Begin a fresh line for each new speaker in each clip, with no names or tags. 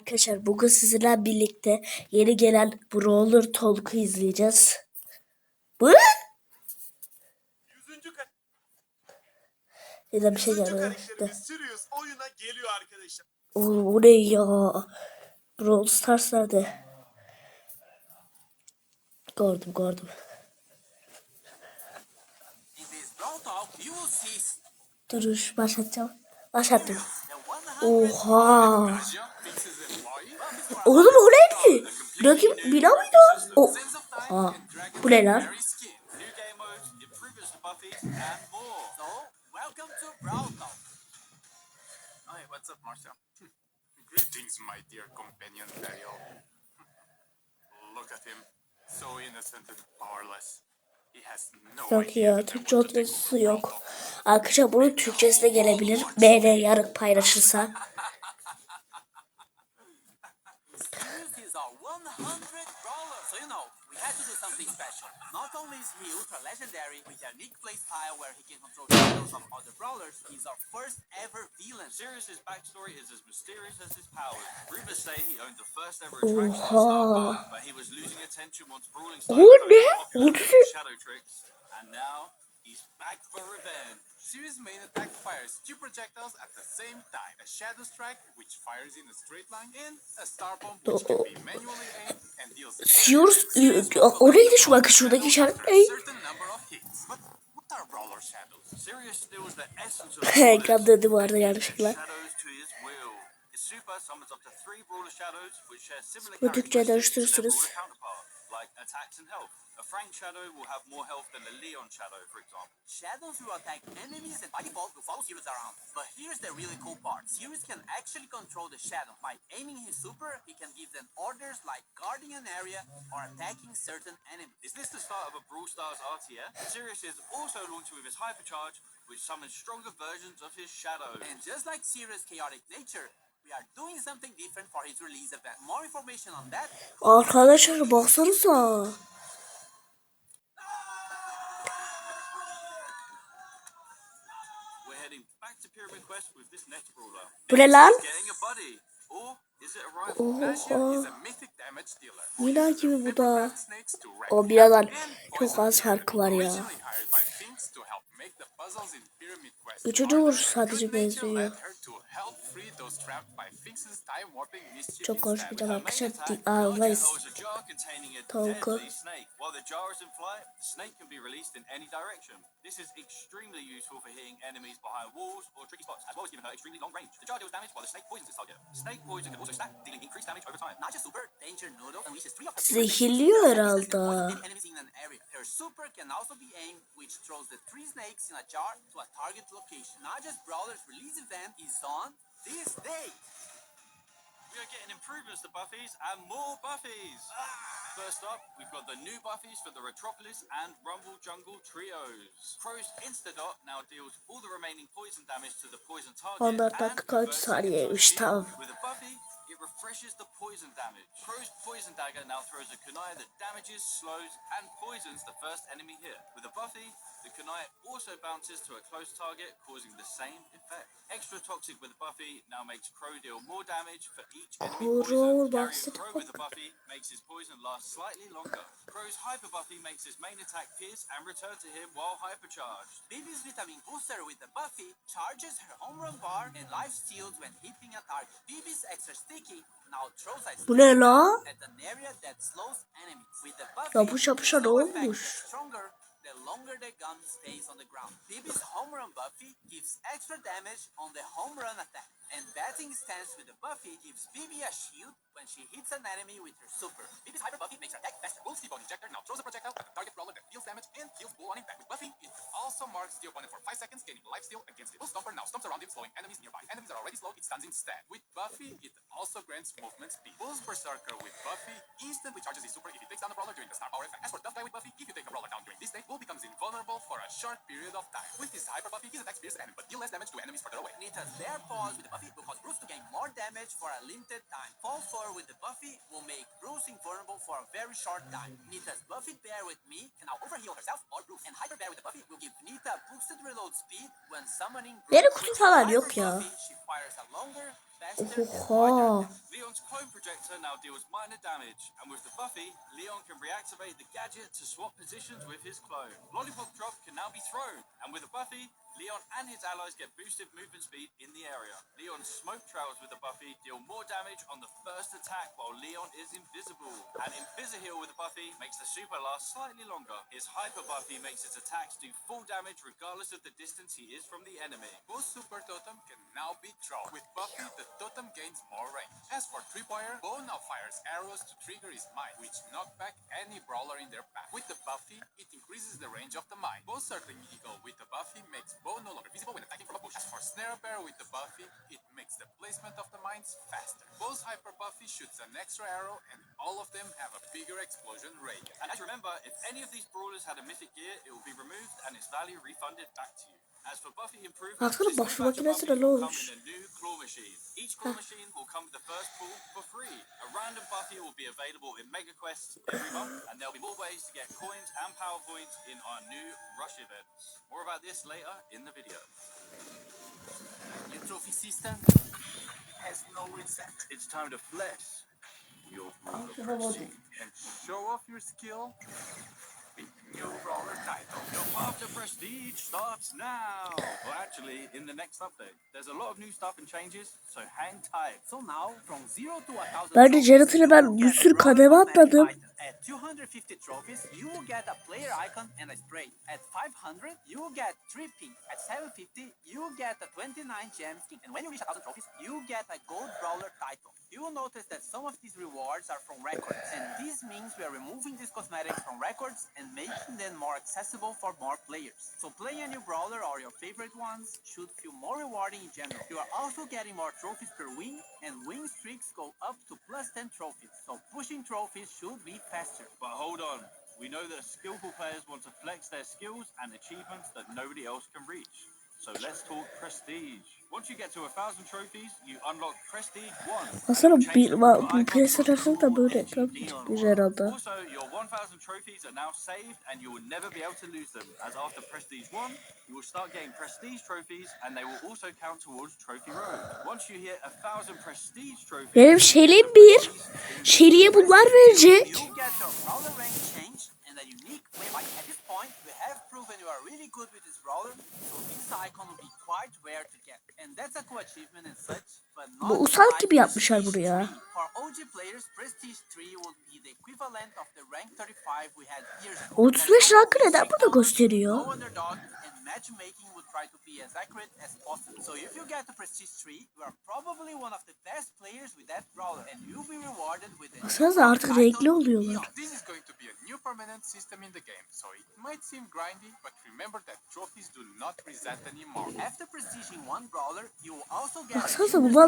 Arkadaşlar bugün sizinle birlikte yeni gelen Brawler Talk'u izleyeceğiz. Bu ne? Ya da bir şey geldi.
Sirius oyuna geliyor arkadaşlar.
Oğlum bu ne ya? Brawl Stars nerede? Gördüm. Duruş başlatacağım. Başlattım. Oha. Oğlum o neydi? Rakip Bila mıydı o? Oha. Bu ne lan?
Greetings, my dear companion Daryl. Look at him, so innocent and powerless. He has no
Yok
idea
ya,
that
Türkçe
I want to take
altyazısı
over
yok.
Browdog.
Arkadaşlar bunun Türkçesi de gelebilir. BR yarın paylaşırsa.
Sirius is our 100 brawler, so you know we had to do something special. Not only is he ultra legendary with a unique playstyle where he can control shadows of other brawlers, he's our first ever villain.
Sirius's backstory is as mysterious as his powers. Rumors say he owned the first ever attraction in
Oha.
Starbucks, but he was losing attention once brawling
O
started
ne?
popular with shadow tricks, and now he's back for revenge.
Sirius' main attack fires two projectiles at the same time. A Shadow Strike, which fires in a straight line, and a Star Bomb, which can be manually aimed and deals
Sirius o neydi şu bakın şuradaki işaret ne?
a certain number of hits. But what are brawler shadows?
Sirius steals the essence of
Ekran döndü bu arada yanlışlıkla.
shadows to his will. His super summons up to 3 brawler shadows, which share similar
Bu Türkçe
characteristics to their
dönüştürürsünüz.
brawler counterpart, like attacks and health. A Frank shadow will have more health than a Leon shadow, for example.
Shadows will attack enemies and by default will follow Sirius around. But here's the really cool part. Sirius can actually control the shadow. By aiming his super, he can give them orders like guarding an area or attacking certain enemies.
Is this the start of a Brawl Stars RTS? Sirius is also launching with his hypercharge, which summons stronger versions of his shadow.
And just like Sirius' chaotic nature, we are doing something different for his release event. More information on that.
Arkadaşlar baksanıza.
We're heading back to Pyramid Quest with this next brawler.
Bu ne lan?
Getting a buddy, or is it a rival?
Oha.
Is a mythic damage dealer.
Mina gibi bu da.
Snakes to wreck
O biradan
and
çok az farkı var ya.
originally hired by Finks to help make the puzzles in Pyramid Quest.
Üçüncü vuruş
Good
sadece
nature
benziyor.
led her to help free those trapped by Finks' time warping mischief.
Çok konuşmayacağım
Her main
arkadaşlar.
attack,
Ağlayız.
holds a jar containing a
Tolga.
deadly snake. While the jar is in flight, the snake can be released in any direction. This is extremely useful for hitting enemies behind walls or tricky spots, as well as giving her extremely long range. The jar deals damage while the snake poisons its target. Snake poison can also stack, dealing increased damage over time.
Not just super, Danger Noodle unleashes 3 of her
Zehirliyor herhalde.
enemies in an area. Her super can also be aimed, which throws the 3 snakes in a jar to a target location. Not just Brawler's release event is on this day.
We are getting improvements to buffies and more buffies. First up, we've got the new buffies for the Retropolis and Rumble Jungle trios. Crow's Instadot now deals all the remaining poison damage to the poison target.
14 dakika 3 saniyeymiş tamam.
With a buffy, it refreshes the poison damage. Crow's Poison Dagger now throws a kunai that damages, slows, and poisons the first enemy hit. With a buffy, the kunai also bounces to a close target, causing the same effect. Extra Toxic with a buffy now makes Crow deal more damage for each enemy
Crow
poison. Carrying
bastard.
Crow with a buffy makes his poison last slightly longer. Crow's Hyper Buffy makes his main attack pierce and return to him while hypercharged.
Bibi's Vitamin Booster with the Buffy charges her home run bar and life steals when hitting a target. Bibi's Extra Sticky now throws a
Bu ne la?
at an area that slows enemies. With the Buffy,
Yapış yapışa
the
ne
slow effect
olmuş?
is stronger the longer the gun stays on the ground. Bibi's home run Buffy gives extra damage on the home run attack. And batting stance with the Buffy gives Bibi a shield when she hits an enemy with her super.
Bibi's Hyper Buffy makes her attack faster. Bull's T-Bone Injector now throws a projectile at the target brawler that deals damage and heals Bull on impact. With Buffy, it also marks the opponent for 5 seconds, gaining lifesteal against it. Bull Stomper now stomps around him, slowing enemies nearby. Enemies are already slow, it stuns instead. With Buffy, it also grants movement speed. Bull's Berserker with Buffy instantly charges his super if he takes down the brawler during the star power effect. As for Tough Guy with Buffy, if you take a brawler down during this stage, Bull becomes invulnerable for a short period of time. With his Hyper Buffy, his attacks pierce the enemy, but deal less damage to enemies further away.
Nita's Bear Paws with the Buffy will cause Bruce to gain more damage for a limited time. Fall 4 with the Buffy will make Bruce invulnerable for a very short time. Nita's Buffy Bear with me can now overheal herself or Bruce. And Hyper Bear with the Buffy will give Nita boosted reload speed when summoning Bruce.
Benim kutu falan yok ya.
Buffy, she fires a longer, faster and
Oha.
harder attacks.
Leon's clone projector now deals minor damage, and with the buffy, Leon can reactivate the gadget to swap positions with his clone. Lollipop Drop can now be thrown, and with the buffy, Leon and his allies get boosted movement speed in the area. Leon's smoke trails with the buffy deal more damage on the first attack while Leon is invisible. And Invisiheal with the buffy makes the super last slightly longer. His hyper buffy makes his attacks do full damage regardless of the distance he is from the enemy.
Both Super Totem can now be thrown. With Buffy, the Totem gains more range. As for Tripwire, Bo now fires arrows to trigger his mine, which knock back any brawler in their path. With the Buffy, it increases the range of the mine. Both Circling Eagle with the Buffy makes Bo no longer visible when attacking from a bush. As for Snare Bear with the Buffy, it makes the placement of the mines faster. Both Hyper Buffy shoots an extra arrow, and all of them have a bigger explosion radius.
And as you remember, if any of these brawlers had a mythic gear, it will be removed and its value refunded back to you. As for Buffy improvements,
Baksana
this new
Buffy
batch of
makinesine
Buffy
ne
will come
olmuş?
in a new claw machine. Each claw machine will come with the first pull for free. A random Buffy will be available in Mega Quests every month, and there'll be more ways to get coins and power points in our new Rush events. More about this later in the video.
Your trophy system has no reset.
It's time to flex your
And show off your skill with new brawler title.
Your path to prestige starts now. Well, actually, in the next update, there's a lot of new stuff and changes, so hang tight.
So now, from 0 to 1000
Ben de
trophies,
Jonathan'a ben
you
bir
get a
sürü
brawler
kademe
cosmetic
atladım.
item. At 250 trophies, you will get a player icon and a spray. At 500, you will get 3 pink. At 750, you will get a 29 gem skin. And when you reach 1000 trophies, you will get a gold brawler title. You will notice that some of these rewards are from records, and this means we are removing these cosmetics from records and making them more accessible for more players. So playing a new brawler or your favorite ones should feel more rewarding in general. You are also getting more trophies per win, and win streaks go up to plus 10 trophies. So pushing trophies should be faster.
But hold on, we know that skillful players want to flex their skills and achievements that nobody else can reach. So let's talk prestige. Once you get to 1000 trophies, you unlock Prestige 1.
Aslında bu PlayStation'da da böyle ekran çıkmış herhalde.
Also, your 1000 trophies are now saved and you will never be able to lose them. As after Prestige 1, you will start getting Prestige trophies and they will also count towards Trophy Road. Once you hit 1000 Prestige trophies...
Benim Shelly'm bir. Shelly'e bunlar verecek.
You get your brawler rank change and a unique waypoint. At this point, we have proven you are really good with this brawler, so this icon will be quite rare to get. And that's a cool achievement and such, but not
Bu usalak
like
gibi yapmışlar
Prestige
bunu ya.
3. For OG players, Prestige 3 would be the equivalent of the rank 35 we had years ago.
35 rankı neden burada gösteriyor?
No underdog, and matchmaking would try to be as accurate as possible. So if you get to Prestige 3, you are probably one of the best players with that brawler, and you'll be rewarded with a
Baksanıza artık renkli oluyorlar.
This is going to be a new permanent system in the game, so it might seem grindy, but remember that trophies do not reset anymore.
After prestiging one brawler, you will also get
Baksanıza bunlar.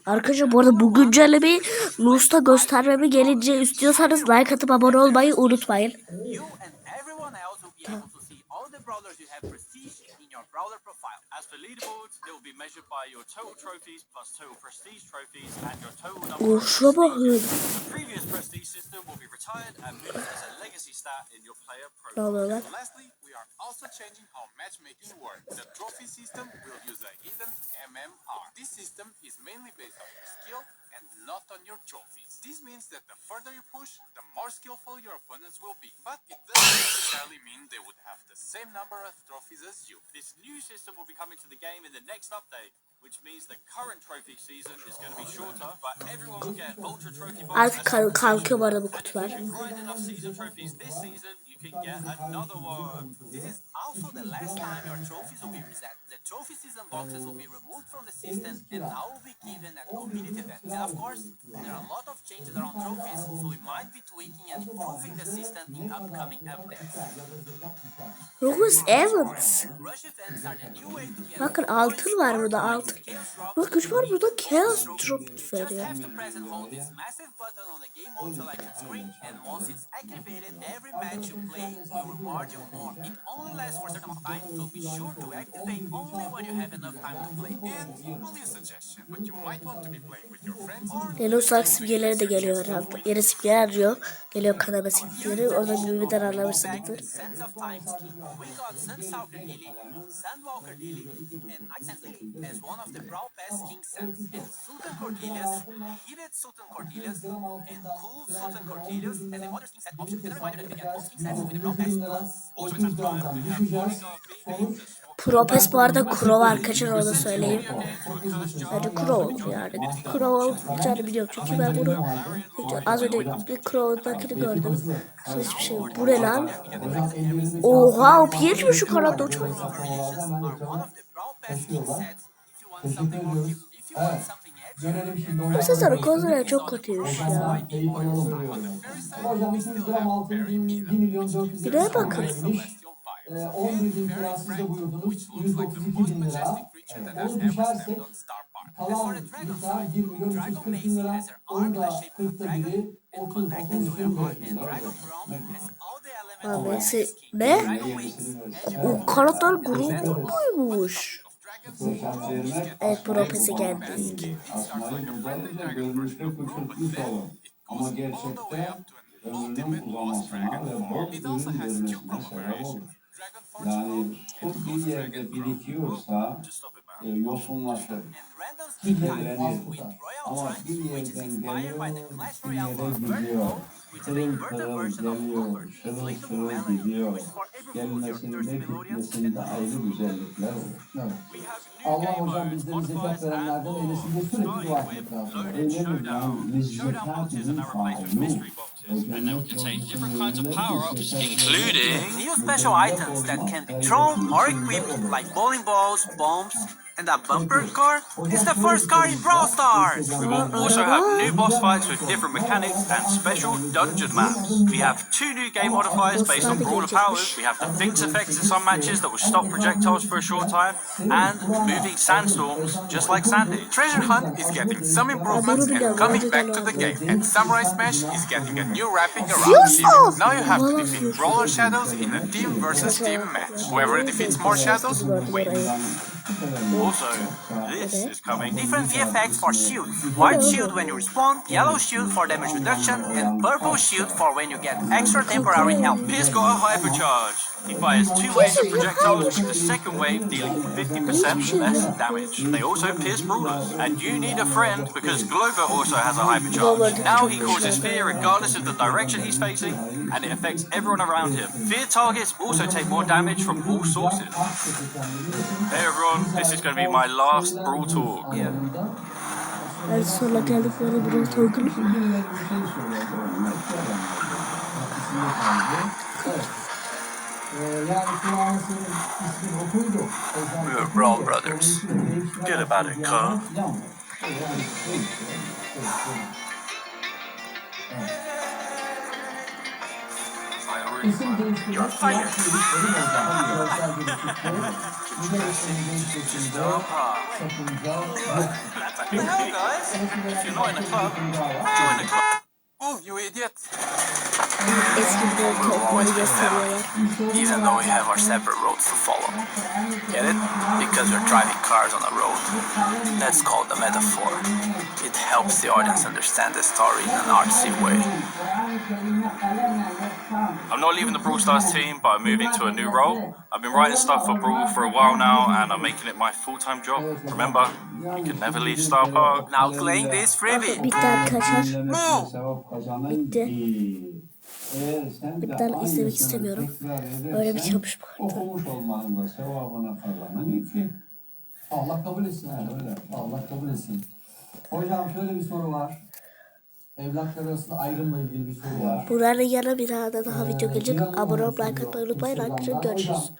Arkadaşlar bu arada bu güncellemeyi Nus'ta göstermemi gelince istiyorsanız like atıp abone olmayı unutmayın.
You and everyone else will be able to see all the brawlers you have prestige in your brawler profile.
As for leaderboards, it will be measured by your total trophies plus total prestige trophies and your total number of
Şuna bakın.
The previous prestige system will be retired and moved as a legacy stat in your player
Ne
profile.
oluyor lan?
Lastly, we are also changing how matchmaking works. The trophy system will use a hidden MMR. This system is mainly based on your skill and not on your trophies. This means that the further you push, the more skillful your opponents will be. But it doesn't necessarily mean they would have the same number of trophies as you.
This new system will be coming to the game in the next update, which means the current trophy season is going to be shorter, but everyone will get ultra trophy boxes.
Artık kalkıyor bu arada bu kutular.
If you grind enough season trophies this season, you can get another one.
This is also the last time your trophies will be reset. The trophy season boxes will be removed from the system and now will be given at community events. And of course, there are a lot of changes around trophies, so we might be tweaking and improving the system in upcoming updates.
Rose Evans.
Rush events are the new way to get
Bakın altın var burada altın. Bak güç var burada Chaos Drop
Just
veriyor.
have to press and hold this massive button on the game mode selection screen, and once it's activated, every match you play will reward you more. It only lasts for a certain amount of time, so be sure to activate only when you have enough time to play.
And only a suggestion, but you might want to be playing with your friends or
Yeni usalak simgeleri de geliyor herhalde. Yeni simgeler diyor. Geliyor kanama siktikleri. Orada birbirinden anlamışsınızdır.
Sands of Time skin. We got Sunstalker Lily, Sandwalker Lily, and Accent Lily as one of the Brawl Pass King sets. And Sultan Cordelius, Heated Sultan Cordelius, and Cool Sultan Cordelius as a modern skin set option. And a reminder that you can get both skin sets with the Brawl Pass Plus.
Ultimate Prime, we have Polygon Baby,
Propes bu arada Crow arkadaşlar, onu da söyleyeyim. Bence Crow olur yani. Crow olacağını biliyorum çünkü ben bunu az önce bir Crow'dakini gördüm. Hiçbir şey yok. Bu ne lan? Oha, o piyeç mi şu kanalda uçan?
Görelim şimdi
Bu
hocam.
sezonun kozları çok kötüymüş ya.
Keyif alalım buraya. Hocam 200 gram altın 1 milyon 400
Bir de bakın.
11 bin lira siz de buyurdunuz. 132 bin lira. Evet, onu düşersek kalan miktar 1 milyon 340 bin lira. Onu da 40'ta biri 30 bin lira.
Abi ne? O karakter grubu muymuş? Evet, Propes'e geldik.
Asmayı buradayınca görünüşte küçültmüş olur. Ama gerçekte ömrünün uzamasına ve bol ürün vermesine sebep olur. Yani su bir yerde birikiyorsa yosunlaşır, kirlenir. Ama bir yerden geliyor, bir yere gidiyor. Pırıl pırıl geliyor, şırıl şırıl gidiyor. Gelmesinde gitmesinde ayrı güzellikler olur.
Evet. Allah hocam bizleri zekat verenlerden eylesin diye sürekli dua etmek lazım.
Öyle mi? Yani zekatının faulu.
And they'll contain different kinds of power-ups, including
New special items that can be thrown or equipped like bowling balls, bombs, and a bumper car is the first car in Brawl Stars!
we will also have new boss fights with different mechanics and special dungeon maps. We have 2 new game modifiers based on brawler powers. We have the Fix effects in some matches that will stop projectiles for a short time, and moving sandstorms just like Sandy.
Treasure Hunt is getting some improvements and coming back to the game, and Samurai Smash is getting a new wrapping around the team. Now you have to defeat Brawler Shadows in a team versus team match. Whoever defeats more shadows wins.
Also, this is coming.
Different VFX for shields. White shield when you respawn, yellow shield for damage reduction, and purple shield for when you get extra temporary health.
Pierce got a hypercharge. He fires 2 waves of projectiles, with the second wave dealing 50% less damage. They also pierce brawlers. And you need a friend because Glover also has a hypercharge. Now he causes fear regardless of the direction he's facing, and it affects everyone around him. Fear targets also take more damage from all sources. Hey everyone, this is going to be my last Brawl Talk.
En sonuna geldik böyle bir tokunu.
Yani kulağına senin ismin okuydu.
We are Brawl Brothers. Get about it, cuz.
İsim değiştirmek.
You're fired.
What the hell, guys?
If you're not in the club, join the club.
Oh, you idiot!
Eski bir topları gösteriyorlar.
Even though we have our separate roads to follow. Get it? Because we're driving cars on a road. That's called a metaphor. It helps the audience understand the story in an artsy way. I'm not leaving the Brawl Stars team, but I'm moving to a new role. I've been writing stuff for Brawl for a while now, and I'm making it my full-time job. Remember, you can never leave Star Park.
Now claim this freebie.
Bitti arkadaşlar.
Sevap kazanın
Bitti.
ki. Eğer sen de
Ben izlemek
aynısını
istemiyorum.
tekrar edersen,
Öyle bitiyormuş bu arada.
okumuş olmanın da sevabına kazanın ki.
Allah kabul etsin. Öyle. Allah kabul etsin. Hocam şöyle bir soru var. Evlatlar arasında ayrımla ilgili bir soru var.
Buranın yanına bir daha video gelecek. Abone olup like atmayı unutmayın arkadaşlar. Görüşürüz.